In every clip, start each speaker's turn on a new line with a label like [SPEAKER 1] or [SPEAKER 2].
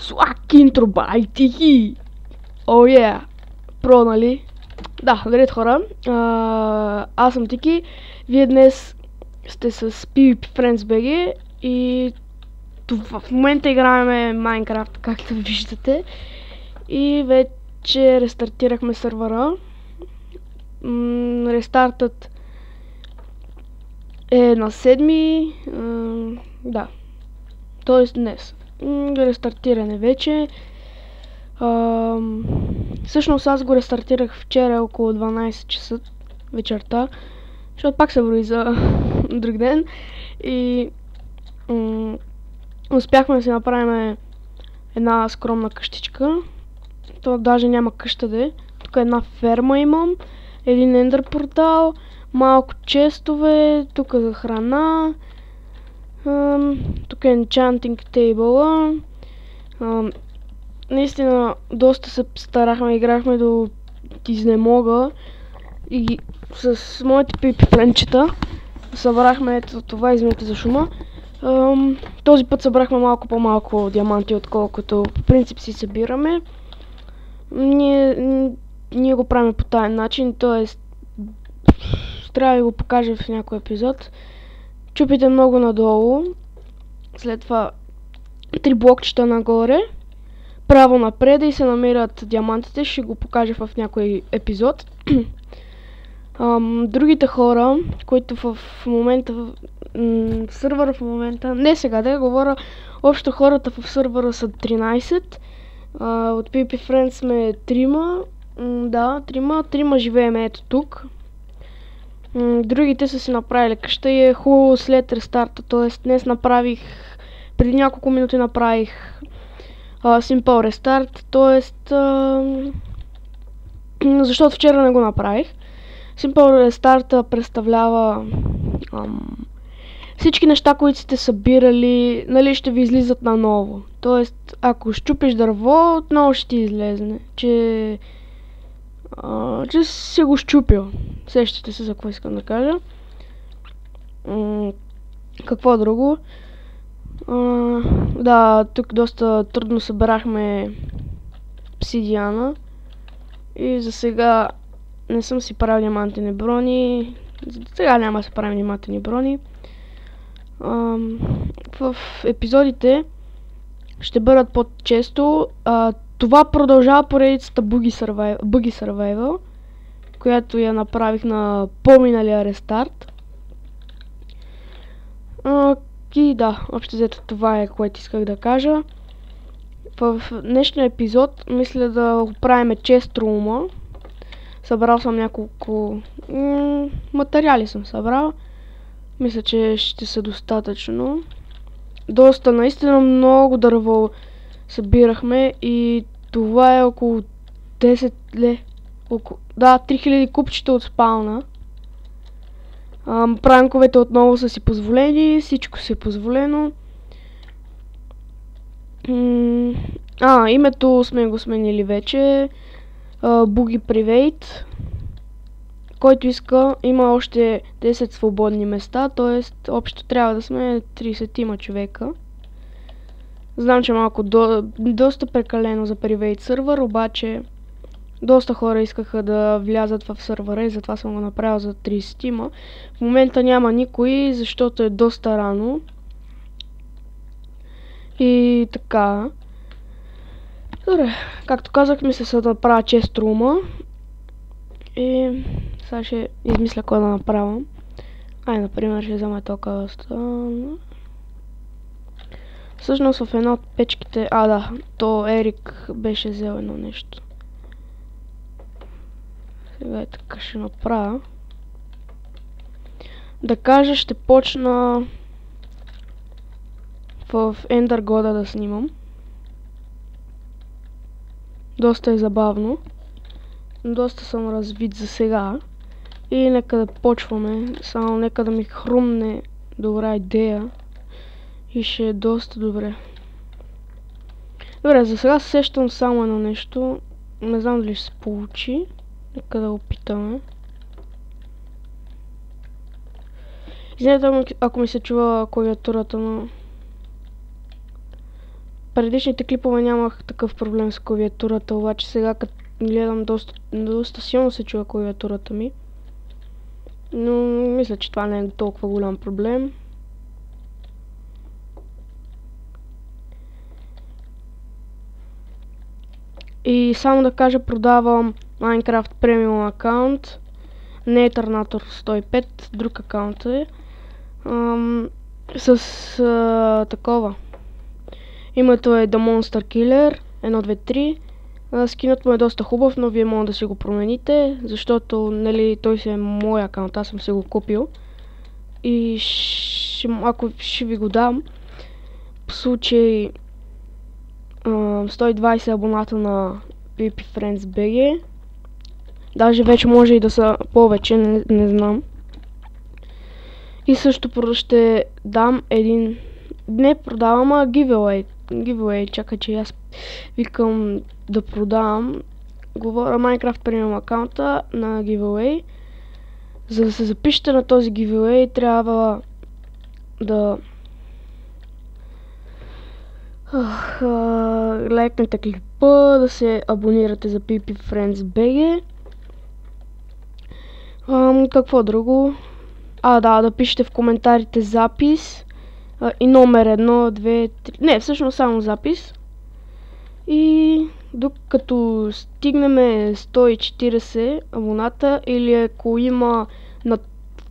[SPEAKER 1] Слак интро, бай, тихи! О, е! Про, нали? Да, здравейте хора. Аз съм Тики. Вие днес сте с PvP Friends BG и в момента играем Майнкрафт, както виждате. И вече рестартирахме сървъра. Рестартът е на 7. Да. Тоест днес. Рестартиране вече. Всъщност аз го рестартирах вчера около 12 часа вечерта, защото пак се брои за друг ден и успяхме да си направим една скромна къщичка. То даже няма къща да е. Тук една ферма имам, един ендър портал, малко честове, тук за храна, тук е enchanting table. Наистина доста се старахме, играхме до изнемога и с моите пипи-френчета събрахме ето това, извинете за шума. Този път събрахме малко по-малко диаманти, отколкото по принцип си събираме. Ние го правим по този начин, т.е. трябва да го покажа в някой епизод. Чупите много надолу, след това 3 блокчета нагоре, право напред и се намират диамантите, ще го покажа в някой епизод. Другите хора, които в момента в сървъра в момента, не сега да говоря, общо хората в сървъра са 13. От PvP Friends сме 3. Да, 3 живеем ето тук. Другите са си направили къща и е хубаво след рестарта, т.е. днес направих, преди няколко минути направих Simple Restart, т.е. защото вчера не го направих. Simple Restart представлява всички неща, които сте събирали, нали, ще ви излизат наново. Т.е. ако щупиш дърво, отново ще ти излезне, че си го щупил. Сещате се за какво искам да кажа. Какво друго? Да, тук доста трудно събрахме обсидиана и за сега не съм си правил диамантени брони. Сега няма да се правим диамантени брони. В епизодите ще бъдат по-често. Това продължава поредицата Buggy Survival, която я направих на по-миналия рестарт. И да, общо взето това е, което исках да кажа. В днешния епизод мисля да го правим чест рума. Събрал съм няколко материали съм събрал. Мисля, че ще са достатъчно. Доста, наистина много дърво събирахме и това е около 10 да, 3000 купчета от спална. Пранковете отново са си позволени, всичко си е позволено. Името сме го сменили вече. Buggy Private. Който иска, има още 10 свободни места, т.е. общо трябва да сме 30 човека. Знам, че малко доста прекалено за Private сървър, обаче доста хора искаха да влязат в сървъра и затова съм го направил за 30. В момента няма никой, защото е доста рано. И така. Добре, както казах, мисля се да направя чест рума. И сега ще измисля кой да направя. Например, ще взема толкова стан. Всъщност в една от печките... да, то Ерик беше взел едно нещо. Сега така ще направя. Да кажа, ще почна в Ender God да снимам. Доста е забавно. Доста съм развит за сега. И нека да почваме. Само нека да ми хрумне добра идея. И ще е доста добре. Добре, за сега сещам само едно нещо. Не знам дали ще се получи. Нека да опитаме. Извинете, ако ми се чува клавиатурата, но предишните клипове нямах такъв проблем с клавиатурата, обаче сега като гледам доста силно се чува клавиатурата ми. Но мисля, че това не е толкова голям проблем. И само да кажа, продавам Minecraft Premium аккаунт. Не е Terminator 105, друг аккаунт е. Такова. Името е The Monster Killer 123. Скинът му е доста хубав, но вие може да си го промените, защото нали, той си е мой аккаунт, аз съм си го купил. И ако ще ви го дам, по случай 120 абоната на PvP Friends BG. Даже вече може и да са повече, не знам. И също ще дам един... Не продавам, а giveaway. Чакай, че аз викам да продавам. Говоря Minecraft Premium аккаунта на giveaway. За да се запишете на този giveaway, трябва да... лайкнете клипа, да се абонирате за PvP Friends BG. Какво друго? Да пишете в коментарите запис и номер 1, 2, 3... Не, всъщност само запис. И докато стигнем 140 абоната, или ако има на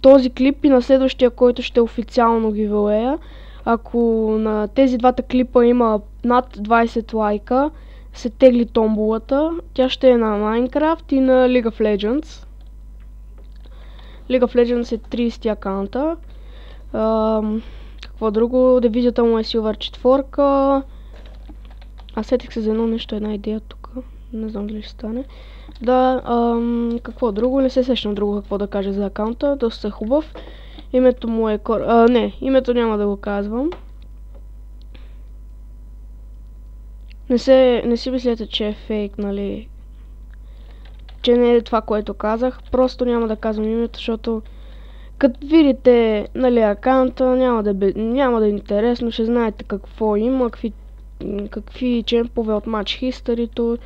[SPEAKER 1] този клип и на следващия, който ще е официално giveaway, ако на тези двата клипа има над 20 лайка, се тегли томболата. Тя ще е на Minecraft и на League of Legends. League of Legends е 30 аккаунта. Какво друго? Дивизията му е Silver 4. Аз сетих се за едно нещо, една идея тук. Не знам дали ще стане. Какво друго? Не се сещам друго какво да кажа за аккаунта. Доста хубав. Името му е... името няма да го казвам. Не си мислете, че е фейк, нали? Че не е това, което казах. Просто няма да казвам името, защото като видите, нали, аккаунта, няма да е интересно, ще знаете какво има, какви чемпове от Match History-то.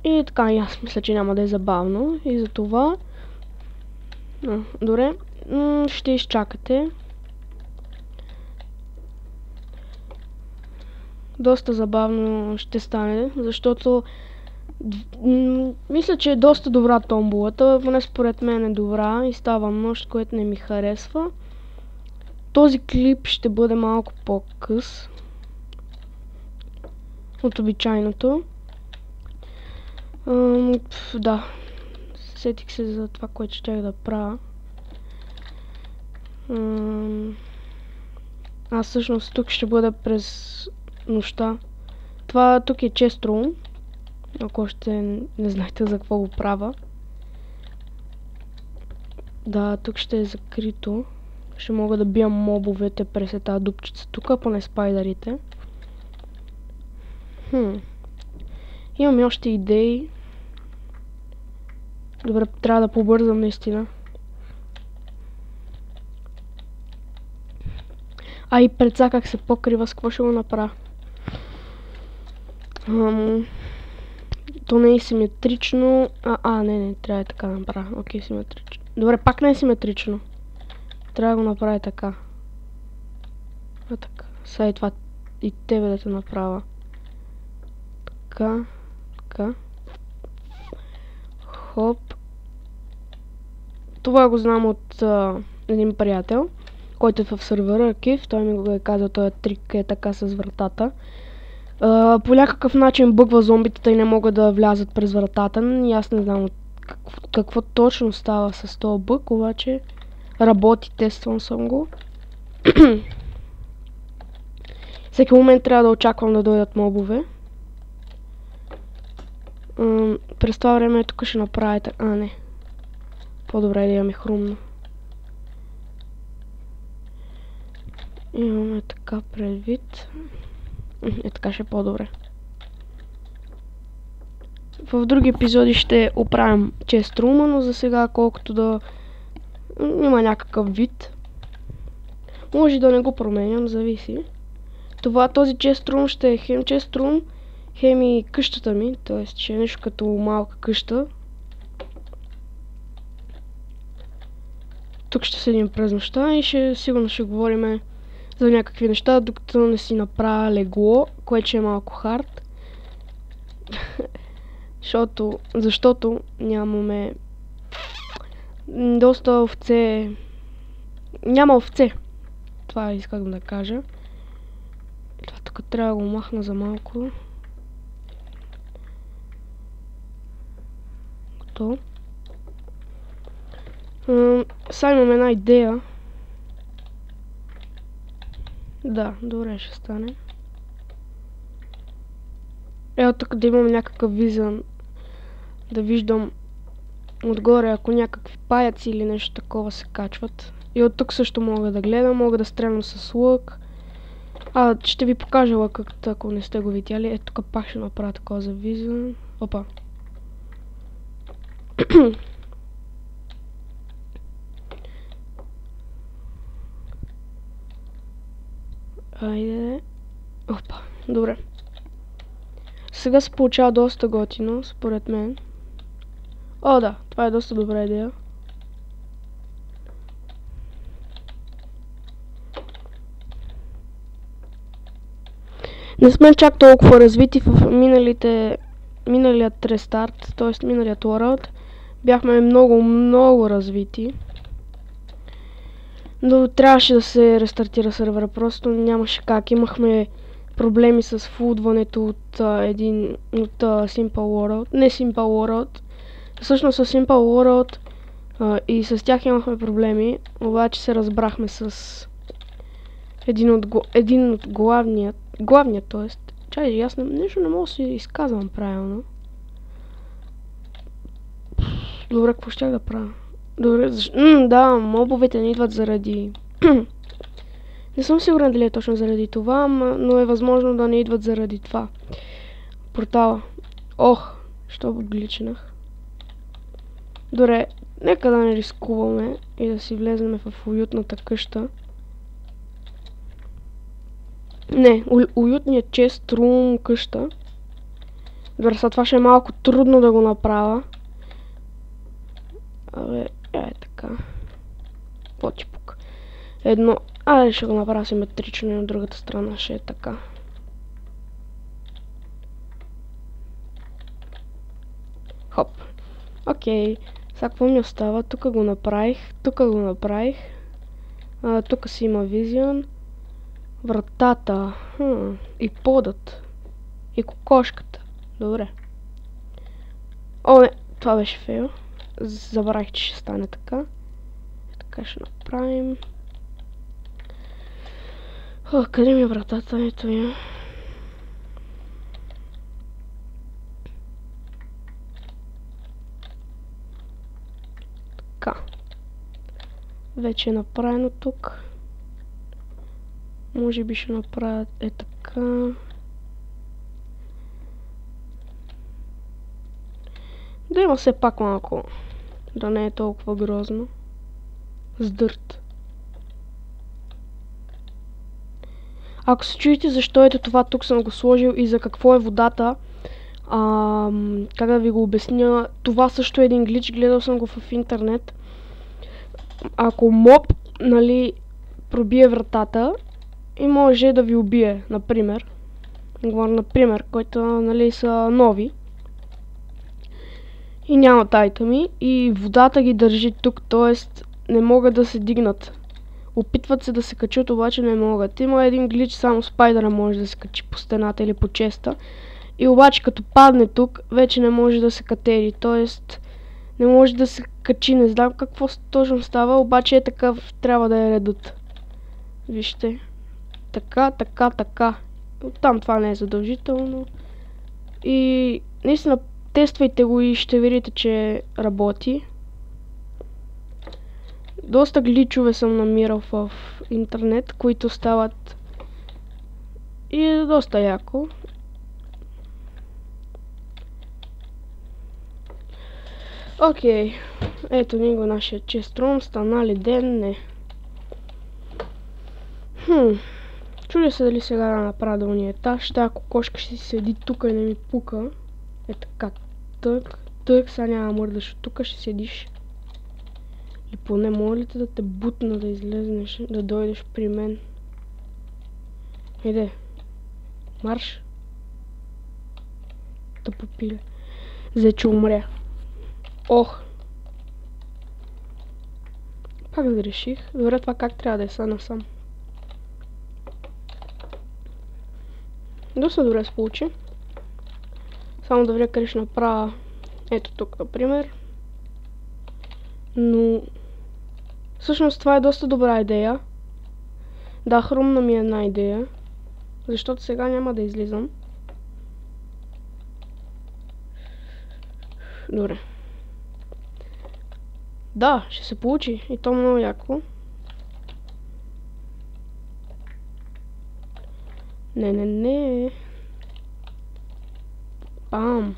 [SPEAKER 1] И така, аз мисля, че няма да е забавно. И за това... добре, ще изчакате. Доста забавно ще стане, защото мисля, че е доста добра томболата, поне според мен е добра и става нощ, което не ми харесва. Този клип ще бъде малко по-къс от обичайното. Да, сетих се за това, което ще да правя. Аз всъщност тук ще бъда през нощта. Това тук е chest room. Ако още не знаете за какво го правя. Да, тук ще е закрито. Ще мога да биям мобовете през тази дупчица тук, поне спайдерите. Имам и още идеи. Добре, трябва да побързам наистина. И прецаках се покрива, с какво ще го направя? То не е симетрично. Не, трябва така да направя. Окей, симетрично. Добре, пак не е симетрично. Трябва да го направя така. Така. Сега и това и тебе да те направя. Така. Хоп. Това го знам от един приятел, който е в сервера Аркив. Той ми го е казал, този трик е така с вратата. По някакъв начин бъгва зомбитата и не могат да влязат през вратата. И аз не знам какво точно става с този бъг, обаче работи, тествам съм го. Всеки момент трябва да очаквам да дойдат мобове. През това време тук ще направя така. Не. По-добре да имаме хрумно. Имаме така предвид. Така ще е по-добре. В други епизоди ще оправим chest room, но за сега колкото да има някакъв вид. Може да не го променям, зависи. Този chest room ще е хем chest room, хем и къщата ми, т.е. ще е нещо като малка къща. Тук ще седим през нощта и сигурно ще говорим за някакви неща, докато не си направя легло, което ще е малко хард. Защото нямаме доста овце. Няма овце. Това исках да кажа. Това тук трябва да го махна за малко. Готово. Сега имам една идея. Да, добре ще стане. Ето тук да имам някакъв визън. Да виждам отгоре, ако някакви паяци или нещо такова се качват. И от тук също мога да гледам, мога да стрелям с лък. Ще ви покажа лъкът, ако не сте го видяли. Ето тук пак ще направя такова за визън. Опа. Айде. Опа, добре. Сега се получава доста готино, според мен. О, да, това е доста добра идея. Не сме чак толкова развити в миналият рестарт, т.е. миналият World. Бяхме много развити. Но трябваше да се рестартира сервера, просто нямаше как. Имахме проблеми с фулдването от Simple World. Не Simple World. Всъщност с Simple World и с тях имахме проблеми, обаче се разбрахме с един от главният, т.е. Чай, аз нещо не мога да си изказвам правилно. Добре, какво щях да правя? Добре, да, мобовете не идват заради... Не съм сигурен дали е точно заради това, но е възможно да не идват заради това. Портала. Ох, що гличнах. Добре, нека да не рискуваме и да си влезнем в уютната къща. Не, уютният chest room къща. Добре, сега това ще е малко трудно да го направя. Абе, така. Потипук. Ще го направя симетрично и на другата страна ще е така. Хоп. Окей. Сега какво ми остава? Тук го направих. Тук си има визион. Вратата. И подът. И кокошката. Добре. О, не. Това беше фейл. Забравих, че ще стане така. Така ще направим. Къде ми е вратата? Ето я. Така. Вече е направено тук. Може би ще направя така. Да има все пак малко. Да не е толкова грозно. С дърт. Ако се чуете защо ето това тук съм го сложил и за какво е водата, как да ви го обясня, това също е един глич, гледал съм го в интернет. Ако моб, пробие вратата и може да ви убие, например, които, са нови и нямат айтеми и водата ги държи тук, т.е. не могат да се дигнат. Опитват се да се качат, обаче не могат. Има един глич, само спайдера може да се качи по стената или по честа. И обаче като падне тук, вече не може да се катери. Тоест, не може да се качи. Не знам какво точно става, обаче е такъв, трябва да е редът. Вижте. Така. Оттам това не е задължително. И наистина тествайте го и ще видите, че работи. Доста гличове съм намирал в интернет, които стават и е доста яко. Окей, ето ни го нашия chest room, стана ли ден? Не. Чудя се дали сега да направя долния етаж. Тая кокошка ще си седи тук и не ми пука. Е така. Тък, сега няма мърдаш. Тук ще седиш. И поне моля да те бутна да излезнеш, да дойдеш при мен. Иде. Марш. Да попиле. Взе, че умря. Ох. Пак да реших. Добре, това как трябва да е са насам. Доста добре се получи. Само да видя къде ще направя. Ето тук, например. Но всъщност това е доста добра идея. Да, хрумна ми е една идея. Защото сега няма да излизам. Добре. Да, ще се получи. И то много яко. Не. Бам.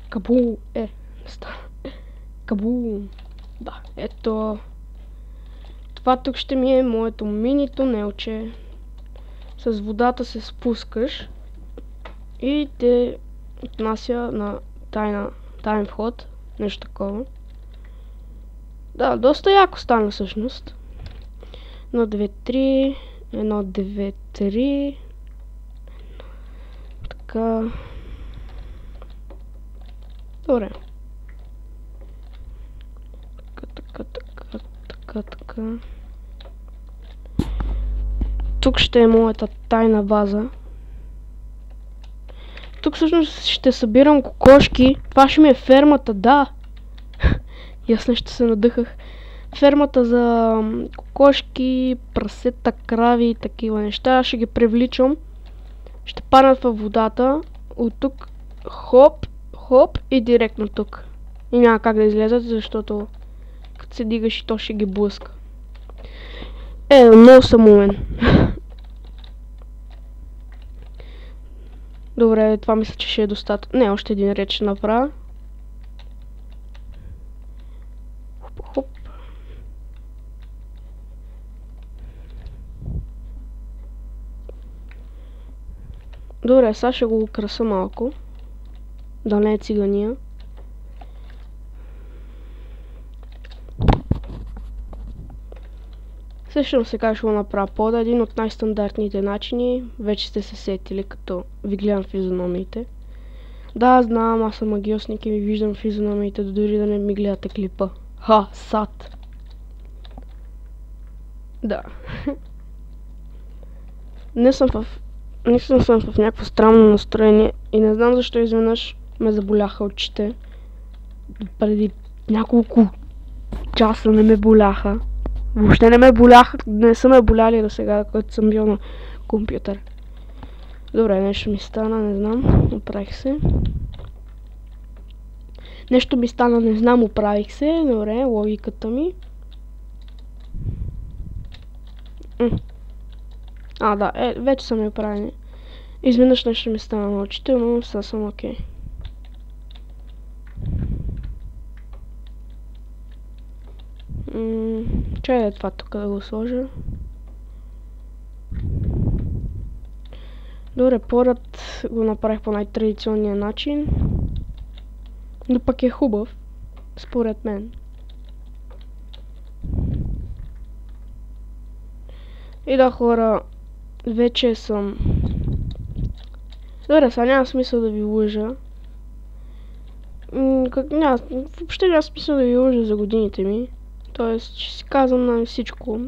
[SPEAKER 1] Кабу. Кабу. Да, ето. Това тук ще ми е моето мини тунелче. С водата се спускаш. И те отнася на таен вход. Нещо такова. Да, доста яко стана всъщност. 1, 2, 3. 1, 2, 3. Така. Добре. Така. Тук ще е моята тайна база. Тук всъщност ще събирам кокошки. Това ще ми е фермата, да. Ясно, ще се надъхах. Фермата за кокошки, прасета, крави и такива неща. Ще ги привличам. Ще паднат във водата. От тук хоп и директно тук. И няма как да излезат, защото като се дигаш и то ще ги блъска. Много съм умен. Добре, това мисля, че ще е достатъчно. Не, още един ред ще направя. Хоп. Добре, сега ще го украса малко. Да не е цигания. Също сега ще го направя под един от най-стандартните начини. Вече сте се сетили, като ви гледам физиономиите. Да, знам, аз съм магиосник и ви виждам физиономиите, дори да не ми гледате клипа. Сад. Да. Наистина съм в някакво странно настроение и не знам защо изведнъж ме заболяха очите. Преди няколко часа не ме боляха. Въобще не ме боляха, не са ме боляли до сега, когато съм бил на компютър. Добре, нещо ми стана, не знам, оправих се. Нещо ми стана, не знам, оправих се. Добре, логиката ми. Да, вече съм я правени. Изведнъж нещо ми стана на очите, но сега съм окей. Чай е това тук да го сложа. Добре, порът го направих по най-традиционния начин. Но пък е хубав, според мен. И да, хора, вече съм... Добре, сега няма смисъл да ви лъжа. Въобще няма смисъл да ви лъжа за годините ми. Тоест, ще си казвам на всичко.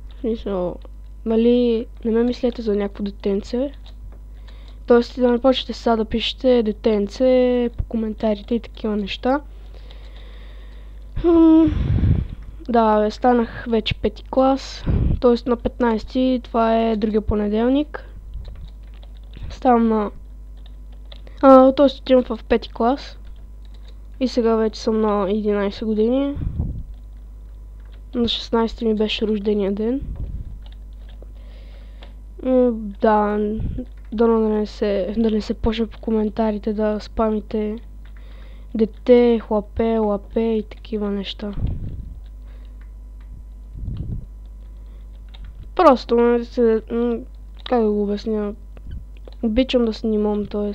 [SPEAKER 1] В смисъл, нали, не ме мислете за някакво детенце. Тоест, да не почнете сега да пишете детенце по коментарите и такива неща. Да, станах вече 5-ти клас. Тоест на 15-ти, това е другия понеделник. Ставам на... Тоест отивам в 5-ти клас. И сега вече съм на 11 години. На 16 ми беше рождения ден. Да, дано да не се почва по коментарите да спамите дете, хлапе, лапе и такива неща. Просто, как да го обясня, обичам да снимам, т.е.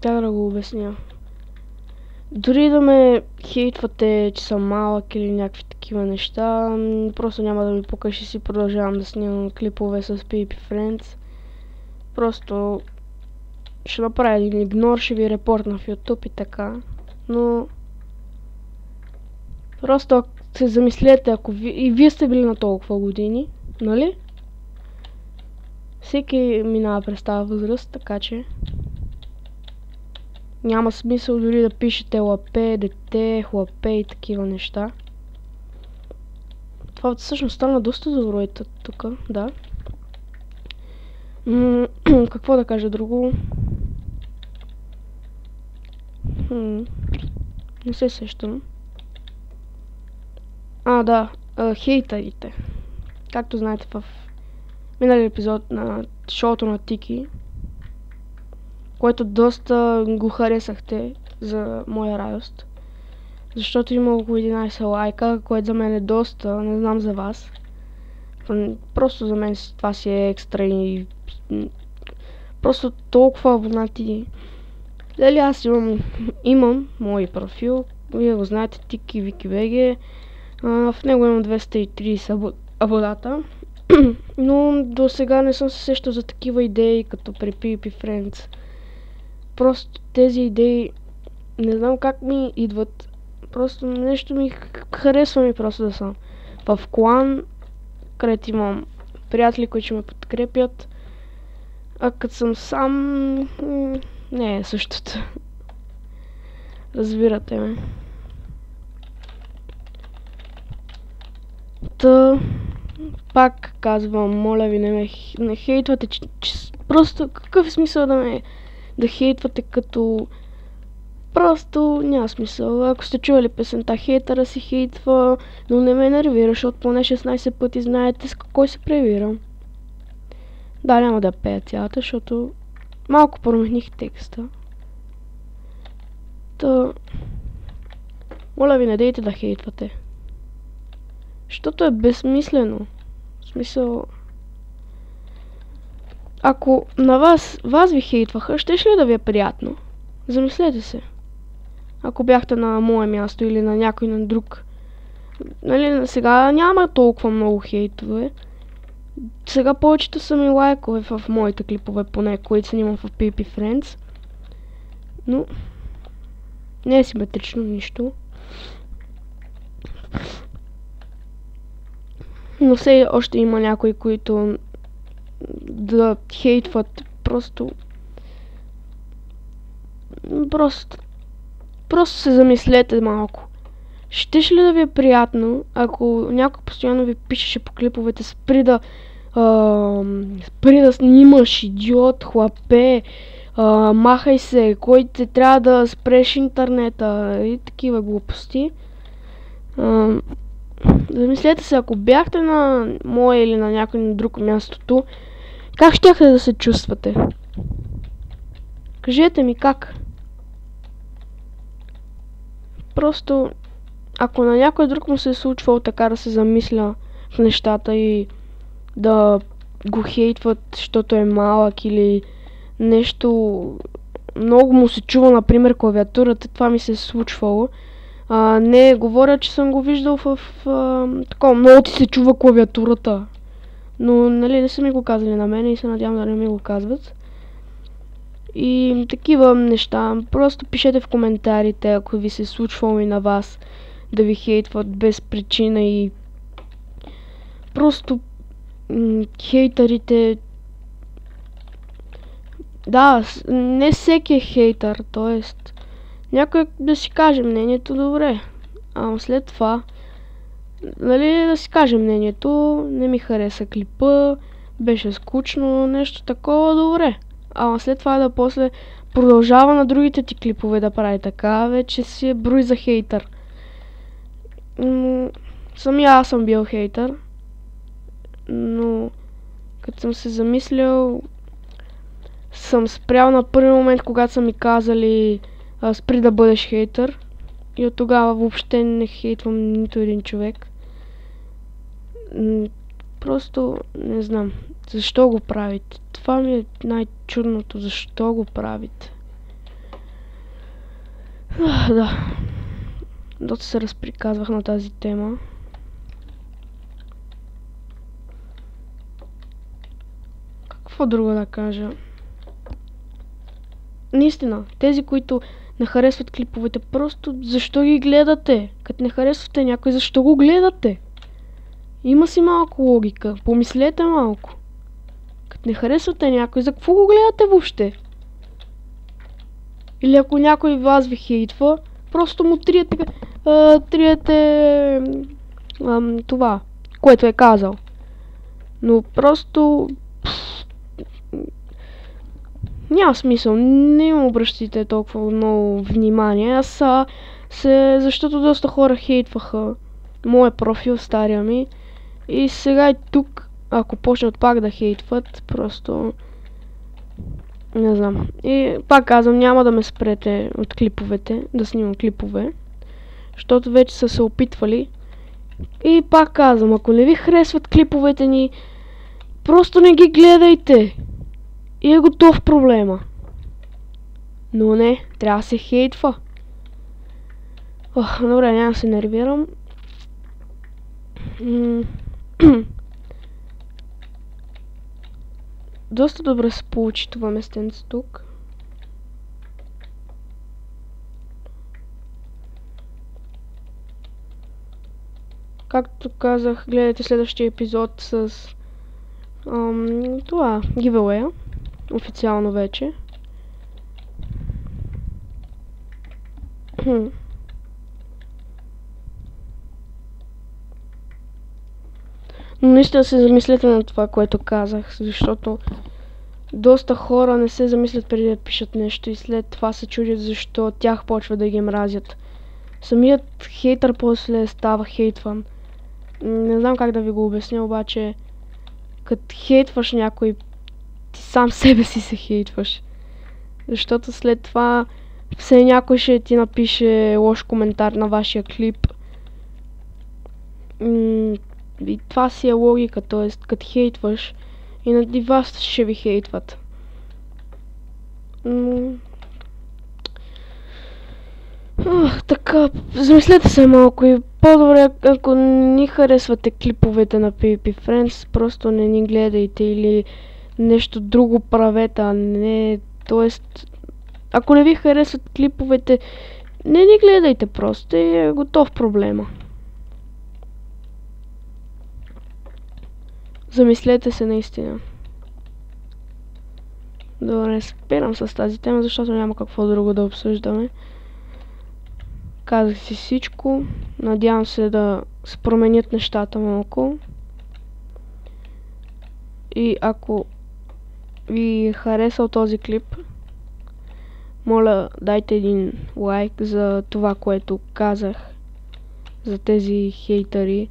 [SPEAKER 1] Как да го обясня. Дори да ме хейтвате, че съм малък или някакви такива неща, просто няма да ми пука, ще си продължавам да снимам клипове с PvP Friends. Просто ще направя един игнор, ще ви репортна в YouTube и така. Но просто ако се замислете, ако и вие сте били на толкова години, нали? Всеки минава през тази възраст, така че няма смисъл дори да пишете лапе, дете, хлапе и такива неща. Това всъщност стана доста добро и тук, да. Какво да кажа друго? Не се сещам. Да, хейтерите. Както знаете в миналия епизод на шоуто на Тики, което доста го харесахте за моя радост. Защото има около 11 лайка, което за мен е доста, не знам за вас. Просто за мен това си е екстра и просто толкова абонати. Дали аз имам мой профил, вие го знаете, Тики Викибеге. В него имам 230 абоната. Но до сега не съм се сещал за такива идеи, като при PvP Friends. Просто тези идеи, не знам как ми идват. Просто нещо ми харесва ми просто да съм в клан, където имам приятели, които ще ме подкрепят. А като съм сам, не е същото. Разбирате ме. Та, пак казвам, моля ви, не хейтвате, че просто какъв е смисъл да хейтвате, като просто няма смисъл. Ако сте чували песента "Хейтъра си хейтва", но не ме нервира, защото поне 16 пъти знаете с кой се превирам. Да, няма да пея цялата, защото малко промених текста. Та, моля ви, не дейте да хейтвате. Защото е безсмислено. В смисъл, ако на вас ви хейтваха, щеше ли да ви е приятно? Замислете се. Ако бяхте на мое място или на някой на друг. Нали, сега няма толкова много хейтове. Сега повечето са ми лайкове в моите клипове, поне, които снимам в PvP Friends. Но не е симетрично нищо. Но все още има някои, които да хейтват просто се замислете малко. Щеше ли да ви е приятно, ако някой постоянно ви пишеше по клиповете: спри да снимаш, идиот, хлапе, махай се, кой те трябва да спреш интернета и такива глупости. Замислете се, ако бяхте на мое или на някой на друго мястото, как щяхте да се чувствате? Кажете ми как. Просто, ако на някой друг му се е случвало така да се замисля в нещата и да го хейтват, защото е малък или нещо много му се чува, например клавиатурата, това ми се е случвало. Не говоря, че съм го виждал в такова, много ти се чува клавиатурата. Но нали не са ми го казали на мен и се надявам да не ми го казват. И такива неща. Просто пишете в коментарите, ако ви се е случвало и на вас да ви хейтват без причина и просто хейтерите. Да, не всеки е хейтър, т.е. някой да си каже мнението, добре. След това, нали, да си каже мнението: не ми хареса клипа, беше скучно, нещо такова, добре. След това да после продължава на другите ти клипове да прави така, вече си е брои за хейтър. Самия аз съм бил хейтър, но като съм се замислял, съм спрял на първи момент, когато са ми казали: спри да бъдеш хейтър, и от тогава въобще не хейтвам нито един човек. Просто не знам. Защо го правите? Това ми е най-чудното. Защо го правите? Да. Доста се разприказвах на тази тема. Какво друго да кажа? Наистина, тези, които не харесват клиповете, просто защо ги гледате? Като не харесвате някой, защо го гледате? Има си малко логика. Помислете малко. Като не харесвате някой, за какво го гледате въобще? Или ако някой вас ви хейтва, просто му триете това, което е казал. Но просто няма смисъл, не им обръщайте толкова много внимание. Защото доста хора хейтваха моя профил, стария ми. И сега и тук, ако почнат пак да хейтват, просто не знам. И пак казвам, няма да ме спрете от клиповете, да снимам клипове. Защото вече са се опитвали. И пак казвам, ако не ви харесват клиповете ни, просто не ги гледайте. И е готов проблема. Но не, трябва да се хейтва. Добре, няма да се нервирам. Доста добре се получи това местенце тук. Както казах, гледайте следващия епизод с това, giveaway, официално вече. Но наистина се замислете на това, което казах, защото доста хора не се замислят преди да пишат нещо и след това се чудят защо тях почва да ги мразят. Самият хейтър после става хейтван. Не знам как да ви го обясня, обаче като хейтваш някой, ти сам себе си се хейтваш. Защото след това все някой ще ти напише лош коментар на вашия клип. И това си е логика, т.е. като хейтваш и вас ще ви хейтват. Така, замислете се малко и по-добре, ако ни харесвате клиповете на PvP Friends, просто не ни гледайте или нещо друго правете, а не... Тоест, ако не ви харесват клиповете, не ни гледайте просто и е готов проблема. Замислете се наистина. Добре, спирам с тази тема, защото няма какво друго да обсъждаме. Казах си всичко. Надявам се да се променят нещата малко. И ако ви е харесал този клип, моля дайте един лайк за това, което казах за тези хейтъри.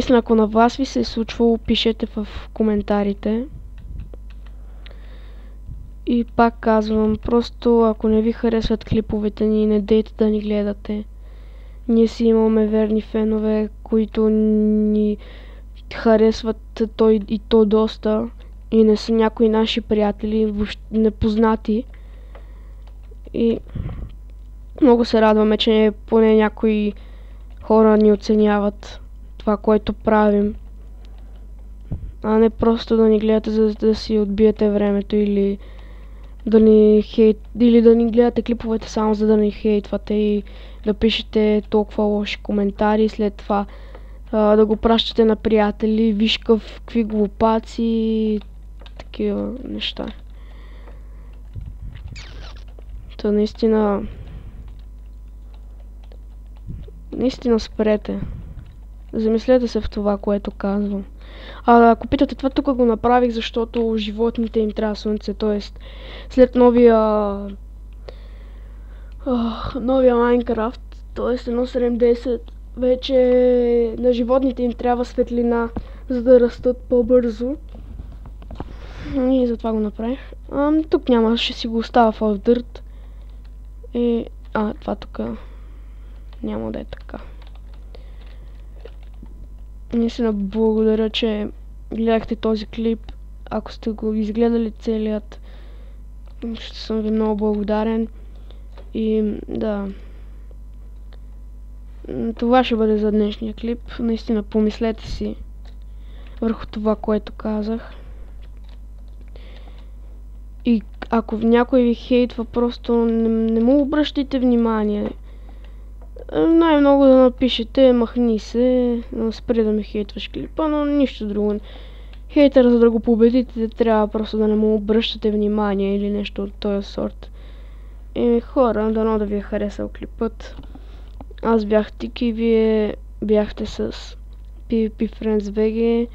[SPEAKER 1] Ако на вас ви се е случвало, пишете в коментарите. И пак казвам, просто ако не ви харесват клиповете ни, не дейте да ни гледате. Ние си имаме верни фенове, които ни харесват и то доста. И не са някои наши приятели, въобще непознати. И много се радваме, че поне някои хора ни оценяват това, което правим. А не просто да ни гледате, за да си отбиете времето или да ни гледате клиповете само за да ни хейтвате и да пишете толкова лоши коментари, след това да го пращате на приятели, виж какви глупаци и такива неща. Та наистина спрете. Замислете се в това, което казвам. Ако питате, това тук го направих, защото животните им трябва слънце, т.е. след новия Minecraft, т.е. 1.7.10, вече на животните им трябва светлина, за да растат по-бързо. И затова го направих. Тук няма, ще си го оставя в Dirt. Това тук няма да е така. Наистина благодаря, че гледахте този клип. Ако сте го изгледали целият, ще съм ви много благодарен. И да, това ще бъде за днешния клип. Наистина помислете си върху това, което казах. И ако някой ви хейтва, просто не му обръщайте внимание. Най-много да напишете, махни се, спри да ми хейтваш клипа, но нищо друго. Хейтър, за да го победите, трябва просто да не му обръщате внимание или нещо от този сорт. И хора, дано да ви е харесал клипът. Аз бях Тики, вие бяхте с PvP Friends VG.